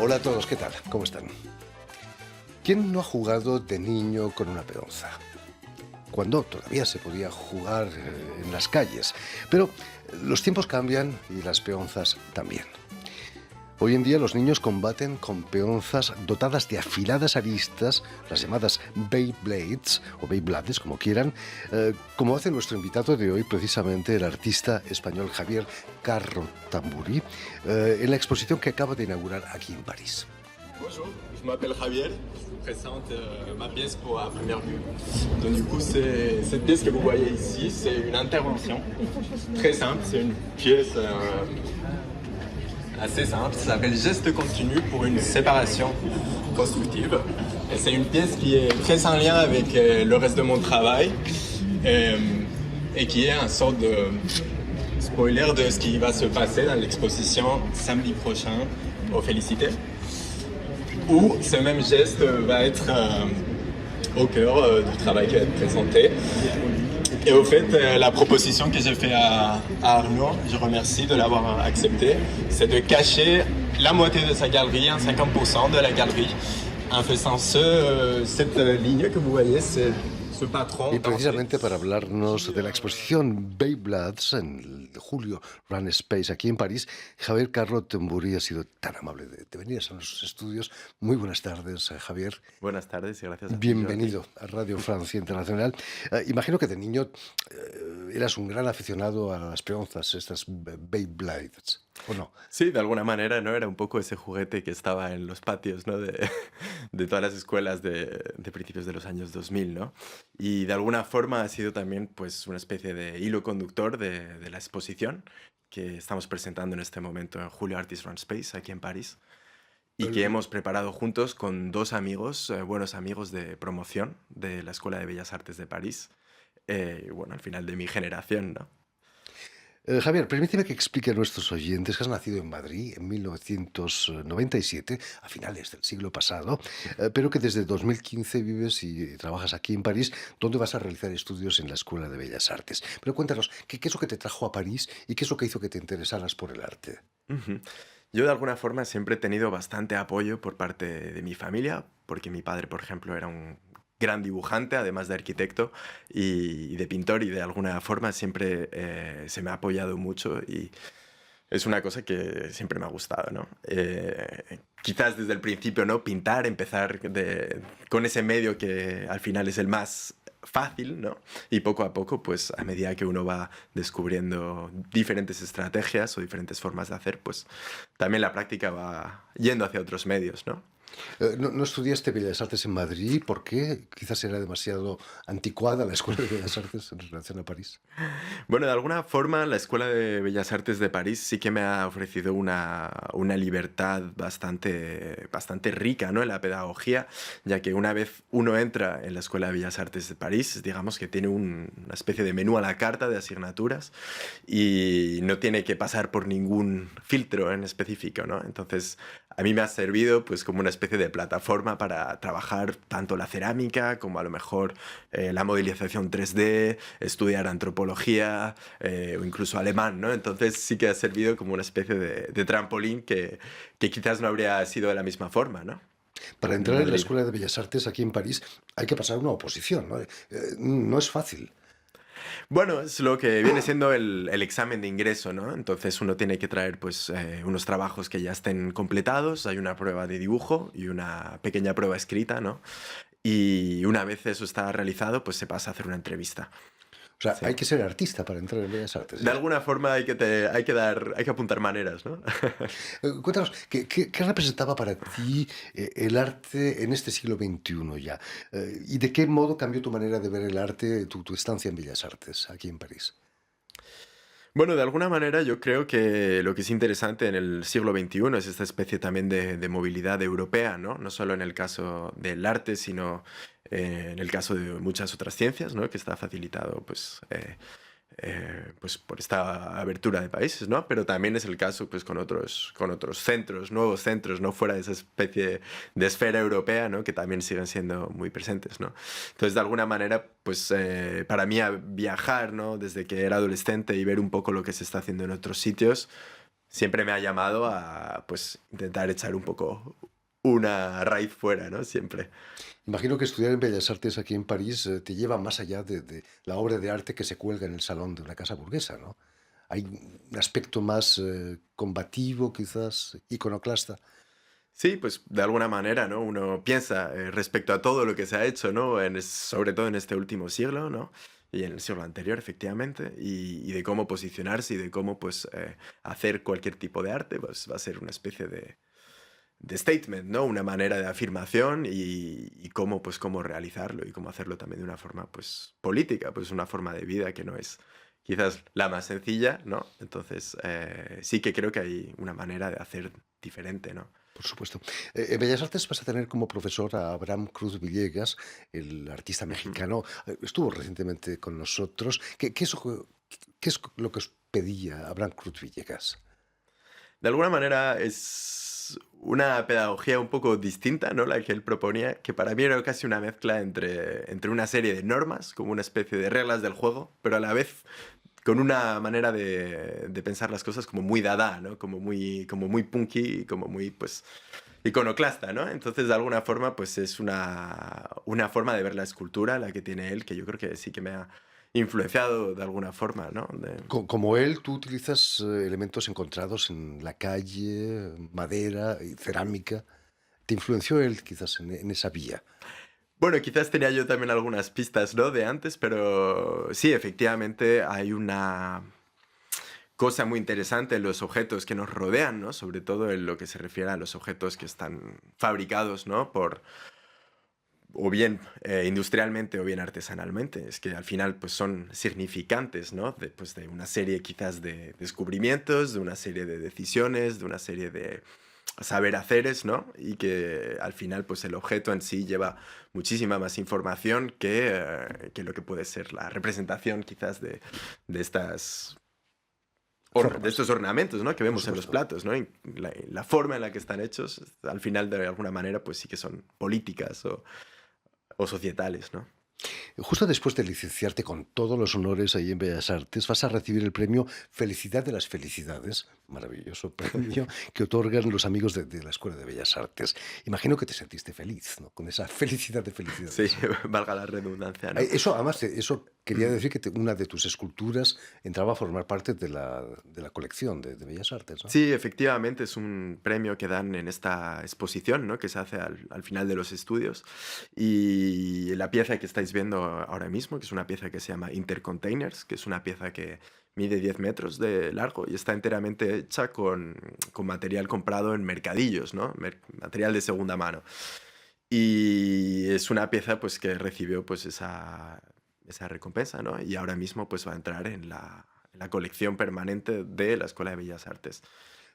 Hola a todos, ¿qué tal? ¿Cómo están? ¿Quién no ha jugado de niño con una peonza? Cuando todavía se podía jugar en las calles. Pero los tiempos cambian y las peonzas también. Hoy en día los niños combaten con peonzas dotadas de afiladas aristas, las llamadas Beyblades, o Beyblades, como quieran, como hace nuestro invitado de hoy, precisamente el artista español Javier Carro Tamburí, en la exposición que acaba de inaugurar aquí en París. Bonjour, je m'appelle Javier, je vous présente ma pièce pour la première vue. Donc du coup, cette pièce que vous voyez ici, c'est une intervention très simple, c'est une pièce assez simple, ça s'appelle Geste continu pour une séparation constructive. Et c'est une pièce qui est très en lien avec le reste de mon travail et qui est un sorte de spoiler de ce qui va se passer dans l'exposition samedi prochain au Félicité, où ce même geste va être au cœur du travail qui va être présenté. Et au fait, la proposition que j'ai faite à Arnaud, je remercie de l'avoir acceptée, c'est de cacher la moitié de sa galerie, 50% de la galerie, en faisant cette ligne que vous voyez, c'est ce patrón. Y precisamente para hablarnos de la exposición Beyblades en el de julio Run Space aquí en París, Javier Carro Tamburí ha sido tan amable de venir a nuestros estudios. Muy buenas tardes, Javier. Buenas tardes y gracias a ti, Bienvenido Jordi. a Radio Francia Internacional. Imagino que de niño eras un gran aficionado a las peonzas, estas Beyblades, ¿o no? Sí, de alguna manera, ¿no? Era un poco ese juguete que estaba en los patios, ¿no? De todas las escuelas de principios de los años 2000, ¿no? Y de alguna forma ha sido también pues una especie de hilo conductor de la exposición que estamos presentando en este momento en Julio Artist Run Space, aquí en París, y que hemos preparado juntos con dos amigos, buenos amigos de promoción de la Escuela de Bellas Artes de París, bueno, al final de mi generación, ¿no? Javier, permíteme que explique a nuestros oyentes que has nacido en Madrid en 1997, a finales del siglo pasado, pero que desde 2015 vives y trabajas aquí en París, donde vas a realizar estudios en la Escuela de Bellas Artes. Pero cuéntanos, ¿qué es lo que te trajo a París y qué es lo que hizo que te interesaras por el arte? Ujú. Yo de alguna forma siempre he tenido bastante apoyo por parte de mi familia, porque mi padre, por ejemplo, era un gran dibujante, además de arquitecto y de pintor, y de alguna forma siempre se me ha apoyado mucho y es una cosa que siempre me ha gustado, ¿no? Quizás desde el principio, ¿no? Pintar, empezar con ese medio que al final es el más fácil, ¿no? Y poco a poco, pues a medida que uno va descubriendo diferentes estrategias o diferentes formas de hacer, pues también la práctica va yendo hacia otros medios, ¿no? ¿No estudiaste Bellas Artes en Madrid? ¿Por qué? Quizás era demasiado anticuada la Escuela de Bellas Artes en relación a París. Bueno, de alguna forma la Escuela de Bellas Artes de París sí que me ha ofrecido una libertad bastante rica, ¿no? En la pedagogía, ya que una vez uno entra en la Escuela de Bellas Artes de París, digamos que tiene una especie de menú a la carta de asignaturas y no tiene que pasar por ningún filtro en específico, ¿no? Entonces, a mí me ha servido pues como una especie de plataforma para trabajar tanto la cerámica como a lo mejor la modelización 3D, estudiar antropología o incluso alemán, ¿no? Entonces sí que ha servido como una especie de trampolín que quizás no habría sido de la misma forma, ¿no? Para En entrar en la Madrid. Escuela de Bellas Artes aquí en París hay que pasar una oposición, ¿no? No es fácil. Bueno, es lo que viene siendo el examen de ingreso, ¿no? Entonces uno tiene que traer pues unos trabajos que ya estén completados, hay una prueba de dibujo y una pequeña prueba escrita, ¿no? Y una vez eso está realizado, pues se pasa a hacer una entrevista. O sea, Sí. hay que ser artista para entrar en Bellas Artes, De ¿ya? alguna forma hay que apuntar maneras, ¿no? Cuéntanos, ¿qué representaba para ti el arte en este siglo XXI ya? ¿Y de qué modo cambió tu manera de ver el arte, tu estancia en Bellas Artes aquí en París? Bueno, de alguna manera yo creo que lo que es interesante en el siglo XXI es esta especie también de movilidad europea, ¿no? No solo en el caso del arte, sino en el caso de muchas otras ciencias, ¿no? Que está facilitado pues por esta abertura de países, ¿no? Pero también es el caso pues con otros centros, nuevos centros, ¿no? Fuera de esa especie de esfera europea, ¿no? Que también siguen siendo muy presentes, ¿no? Entonces, de alguna manera, pues para mí viajar, ¿no? Desde que era adolescente y ver un poco lo que se está haciendo en otros sitios, siempre me ha llamado a pues intentar echar un poco una raíz fuera, ¿no? Siempre. Imagino que estudiar en Bellas Artes aquí en París te lleva más allá de la obra de arte que se cuelga en el salón de una casa burguesa, ¿no? Hay un aspecto más combativo, quizás, iconoclasta. Sí, pues de alguna manera, ¿no? Uno piensa respecto a todo lo que se ha hecho, ¿no? Sobre todo en este último siglo, ¿no? Y en el siglo anterior, efectivamente, y de cómo posicionarse y de cómo, pues, hacer cualquier tipo de arte, pues va a ser una especie de statement, ¿no? Una manera de afirmación y cómo, pues, cómo realizarlo y cómo hacerlo también de una forma, pues, política, pues una forma de vida que no es quizás la más sencilla, ¿no? Entonces, sí que creo que hay una manera de hacer diferente, ¿no? Por supuesto. En Bellas Artes vas a tener como profesor a Abraham Cruz Villegas, el artista Ujú. mexicano. Estuvo recientemente con nosotros. ¿Qué es lo que os pedía Abraham Cruz Villegas? De alguna manera es una pedagogía un poco distinta, ¿no? La que él proponía, que para mí era casi una mezcla entre una serie de normas, como una especie de reglas del juego, pero a la vez con una manera de pensar las cosas como muy dada, ¿no? Como muy punky, como muy, pues, iconoclasta, ¿no? Entonces, de alguna forma, pues es una forma de ver la escultura, la que tiene él, que yo creo que sí que me ha influenciado de alguna forma, ¿no? Como él, tú utilizas elementos encontrados en la calle, madera y cerámica. ¿Te influenció él quizás en esa vía? Bueno, quizás tenía yo también algunas pistas, ¿no? De antes, pero sí, efectivamente hay una cosa muy interesante en los objetos que nos rodean, ¿no? Sobre todo en lo que se refiere a los objetos que están fabricados, ¿no? O bien industrialmente o bien artesanalmente. Es que al final pues son significantes, ¿no? Pues, de una serie quizás de descubrimientos, de una serie de decisiones, de una serie de saber haceres, ¿no? Y que al final pues el objeto en sí lleva muchísima más información que lo que puede ser la representación quizás de de Formas, estos ornamentos, ¿no? Que por vemos en los supuesto. platos, ¿no? Y la forma en la que están hechos, al final de alguna manera pues sí que son políticas o societales, ¿no? Justo después de licenciarte con todos los honores ahí en Bellas Artes, vas a recibir el premio Felicidad de las Felicidades, maravilloso premio que otorgan los amigos de la Escuela de Bellas Artes. Imagino que te sentiste feliz, ¿no? Con esa felicidad de Sí, felicidades. valga la redundancia, ¿no? Eso, además, eso quería decir que una de tus esculturas entraba a formar parte de la colección de Bellas Artes, ¿no? Sí, efectivamente es un premio que dan en esta exposición, ¿no? Que se hace al final de los estudios. Y la pieza que estáis viendo ahora mismo, que es una pieza que se llama Intercontainers, que es una pieza que mide 10 metros de largo y está enteramente hecha con material comprado en mercadillos, ¿no? Material de segunda mano. Y es una pieza pues que recibió pues esa recompensa, ¿no? Y ahora mismo pues va a entrar en la colección permanente de la Escuela de Bellas Artes.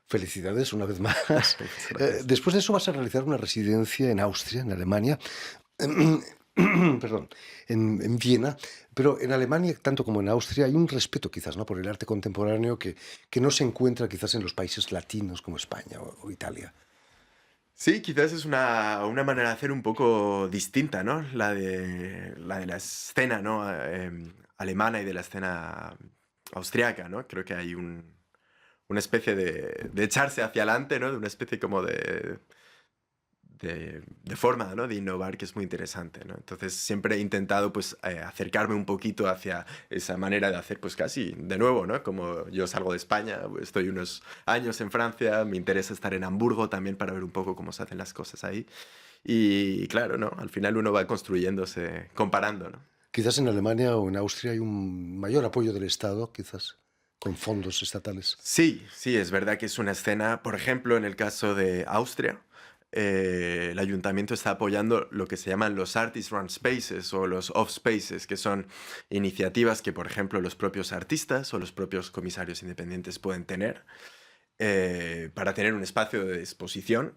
Felicidades una vez más. Muchas gracias. Después de eso vas a realizar una residencia en Austria, en Alemania, perdón, en Viena, pero en Alemania, tanto como en Austria, hay un respeto quizás, ¿no? Por el arte contemporáneo que no se encuentra quizás en los países latinos como España o Italia. Sí, quizás es una manera de hacer un poco distinta, ¿no? La de la escena, ¿no? Alemana y de la escena austriaca, ¿no? Creo que hay una especie de echarse hacia adelante, ¿no? De una especie como de forma, ¿no? De innovar que es muy interesante, ¿no? Entonces siempre he intentado pues acercarme un poquito hacia esa manera de hacer pues casi de nuevo, ¿no? Como yo salgo de España, estoy unos años en Francia, me interesa estar en Hamburgo también para ver un poco cómo se hacen las cosas ahí. Y claro, ¿no? Al final uno va construyéndose, comparando, ¿no? Quizás en Alemania o en Austria hay un mayor apoyo del Estado, quizás con fondos estatales. Sí, sí, es verdad que es una escena, por ejemplo, en el caso de Austria, el ayuntamiento está apoyando lo que se llaman los Artist Run Spaces o los Off Spaces, que son iniciativas que, por ejemplo, los propios artistas o los propios comisarios independientes pueden tener para tener un espacio de exposición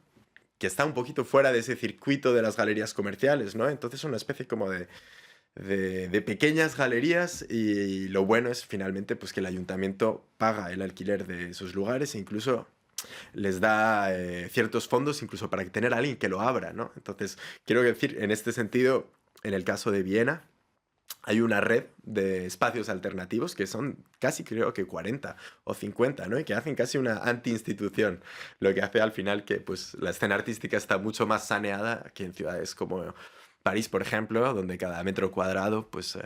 que está un poquito fuera de ese circuito de las galerías comerciales, ¿no? Entonces, una especie como de pequeñas galerías y lo bueno es finalmente pues que el ayuntamiento paga el alquiler de esos lugares e incluso les da ciertos fondos incluso para tener a alguien que lo abra, ¿no? Entonces, quiero decir, en este sentido, en el caso de Viena, hay una red de espacios alternativos que son casi creo que 40 o 50, ¿no? Y que hacen casi una anti-institución, lo que hace al final que pues, la escena artística está mucho más saneada que en ciudades como París, por ejemplo, donde cada metro cuadrado pues,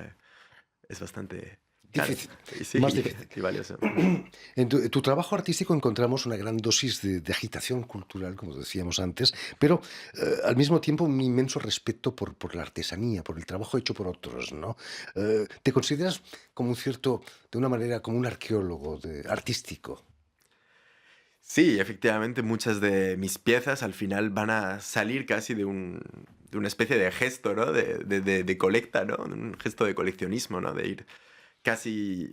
es bastante caro. Difícil, Sí, más difícil. y valioso. En tu trabajo artístico encontramos una gran dosis de agitación cultural, como decíamos antes, pero al mismo tiempo un inmenso respeto por la artesanía, por el trabajo hecho por otros, ¿no? ¿Te consideras como un cierto, de una manera, como un arqueólogo artístico? Sí, efectivamente, muchas de mis piezas al final van a salir casi de una especie de gesto, ¿no? De colecta, ¿no? Un gesto de coleccionismo, ¿no? De ir casi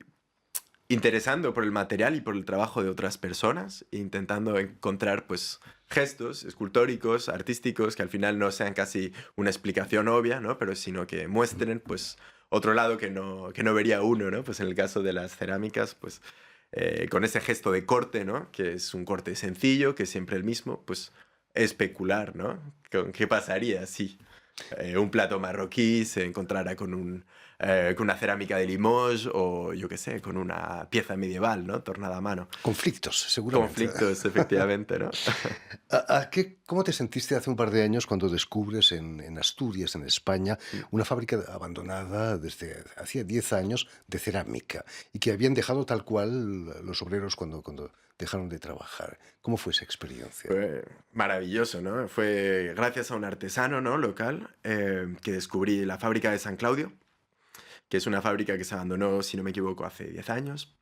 interesando por el material y por el trabajo de otras personas, e intentando encontrar pues gestos escultóricos, artísticos, que al final no sean casi una explicación obvia, ¿no? Pero sino que muestren pues otro lado que no vería uno, ¿no? Pues en el caso de las cerámicas, pues con ese gesto de corte, ¿no? Que es un corte sencillo, que es siempre el mismo, pues especular, ¿no? ¿Qué pasaría si un plato marroquí se encontrara con una cerámica de Limoges o, yo qué sé, con una pieza medieval, ¿no? Tornada a mano. Conflictos, seguramente. Conflictos, efectivamente, ¿no? ¿Cómo te sentiste hace un par de años cuando descubres en Asturias, en España, una fábrica abandonada desde hacía 10 años de cerámica y que habían dejado tal cual los obreros cuando dejaron de trabajar? ¿Cómo fue esa experiencia? Fue maravilloso, ¿no? Fue gracias a un artesano, ¿no? Local que descubrí la fábrica de San Claudio, que es una fábrica que se abandonó, si no me equivoco, hace 10 años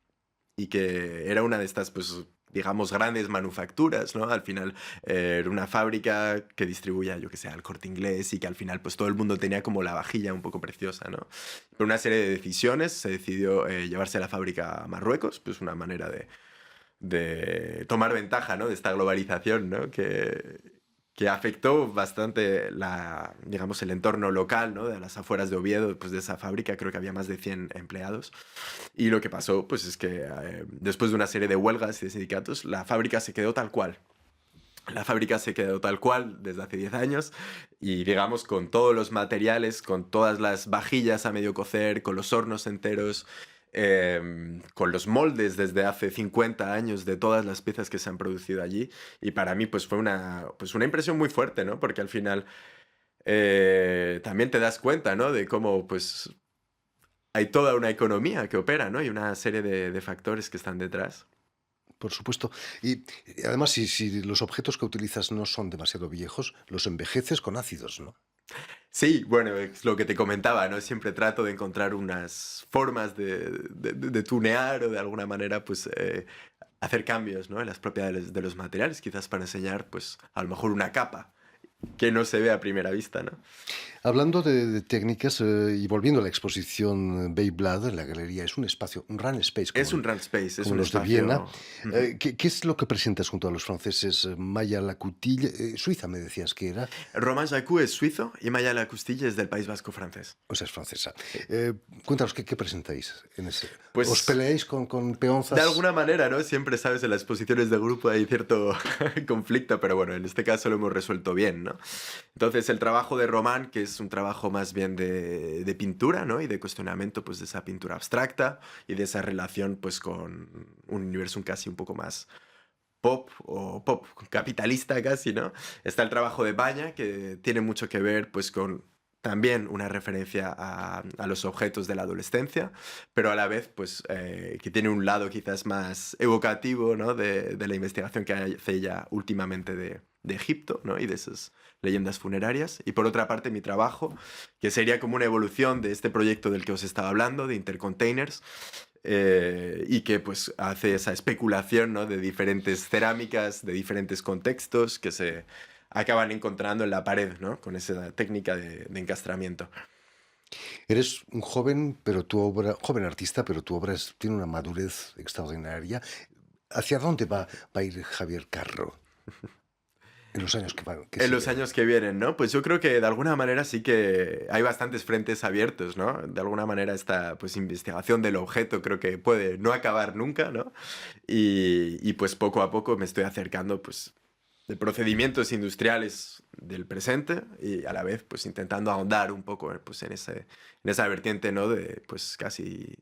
y que era una de estas, pues, digamos, grandes manufacturas, ¿no? Al final era una fábrica que distribuía, yo que sé, al Corte Inglés y que al final, pues, todo el mundo tenía como la vajilla un poco preciosa, ¿no? Por una serie de decisiones se decidió llevarse la fábrica a Marruecos, pues una manera de tomar ventaja, ¿no? De esta globalización, ¿no? Que afectó bastante digamos, el entorno local, ¿no? De las afueras de Oviedo, pues de esa fábrica creo que había más de 100 empleados. Y lo que pasó, pues es que después de una serie de huelgas y de sindicatos, la fábrica se quedó tal cual. La fábrica se quedó tal cual desde hace 10 años y digamos con todos los materiales, con todas las vajillas a medio cocer, con los hornos enteros, con los moldes desde hace 50 años de todas las piezas que se han producido allí. Y para mí pues fue pues una impresión muy fuerte, ¿no? Porque al final también te das cuenta, ¿no? De cómo pues hay toda una economía que opera, ¿no? Y una serie de factores que están detrás. Por supuesto. Y además, si los objetos que utilizas no son demasiado viejos, los envejeces con ácidos, ¿no? Sí, bueno, es lo que te comentaba, ¿no? Siempre trato de encontrar unas formas de tunear o de alguna manera, pues, hacer cambios, ¿no? En las propiedades de los materiales, quizás para enseñar, pues, a lo mejor una capa que no se ve a primera vista, ¿no? Hablando de técnicas y volviendo a la exposición Beyblade en la galería, es un espacio, un run space, Es un run space, es como un los de Viena. espacio... Ujú. ¿Qué es lo que presentas junto a los franceses? Maya Lacoutil, Suiza me decías que era, Romain Jacou es suizo y Maya Lacustille es del País Vasco francés. o sea, es francesa. Sí. Cuéntanos, ¿qué presentáis en ese? Pues ¿Os peleáis con peonzas? de alguna manera, ¿no? Siempre, sabes, en las exposiciones de grupo hay cierto conflicto, pero bueno, en este caso lo hemos resuelto bien, ¿no? Entonces, el trabajo de Román, que es un trabajo más bien de pintura, ¿no? Y de cuestionamiento, pues, de esa pintura abstracta y de esa relación, pues, con un universo casi un poco más pop o pop capitalista casi, ¿no? Está el trabajo de Baña, que tiene mucho que ver, pues, con también una referencia a los objetos de la adolescencia, pero a la vez, pues, que tiene un lado quizás más evocativo, ¿no? De la investigación que hace ella últimamente de Egipto, ¿no? Y de esas leyendas funerarias. Y por otra parte, mi trabajo, que sería como una evolución de este proyecto del que os estaba hablando, de Intercontainers, y que pues hace esa especulación, ¿no? De diferentes cerámicas, de diferentes contextos que se acaban encontrando en la pared, ¿no? Con esa técnica de encastramiento. Eres un joven, joven artista, pero tu obra tiene una madurez extraordinaria. ¿Hacia dónde va a ir Javier Carro en los años que En los siguen? años que vienen, ¿no? Pues yo creo que de alguna manera sí que hay bastantes frentes abiertos, ¿no? De alguna manera esta pues investigación del objeto creo que puede no acabar nunca, ¿no? Y pues poco a poco me estoy acercando pues de procedimientos industriales del presente y a la vez pues intentando ahondar un poco pues, en esa vertiente, ¿no? De pues casi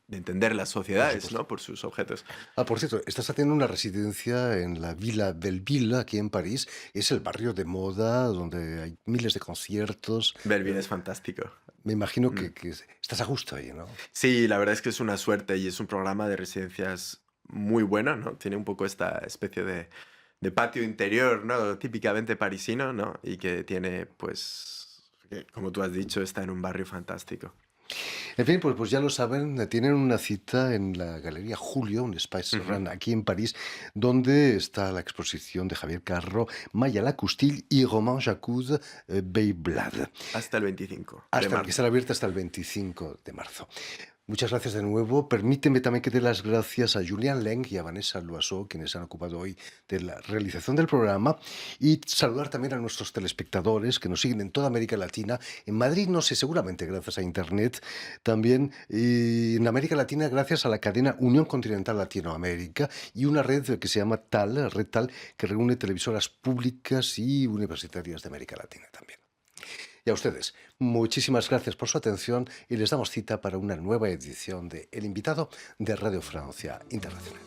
de entender las Por sociedades, supuesto. ¿no? Por sus objetos. Por cierto, estás haciendo una residencia en la Villa Belleville, aquí en París. Es el barrio de moda donde hay miles de conciertos. Belleville es fantástico. Me imagino Mm. que estás a gusto ahí, ¿no? Sí, la verdad es que es una suerte y es un programa de residencias muy bueno, ¿no? Tiene un poco esta especie de patio interior, ¿no? Típicamente parisino, ¿no? Y que tiene, pues, que, como tú has dicho, está en un barrio fantástico. En fin, pues ya lo saben, tienen una cita en la Galería Julio, un Espace Ujú. Run aquí en París, donde está la exposición de Javier Carro, Maya Lacustille y Romain Jacques Beyblad, Hasta el 25 de hasta que marzo. estará abierta hasta el 25 de marzo. Muchas gracias de nuevo. Permíteme también que dé las gracias a Julián Leng y a Vanessa Loiseau, quienes han ocupado hoy de la realización del programa, y saludar también a nuestros telespectadores que nos siguen en toda América Latina, en Madrid, no sé, seguramente gracias a Internet, también y en América Latina gracias a la cadena Unión Continental Latinoamérica y una red que se llama TAL, Red TAL, que reúne televisoras públicas y universitarias de América Latina también. Y a ustedes, muchísimas gracias por su atención y les damos cita para una nueva edición de El Invitado de Radio Francia Internacional.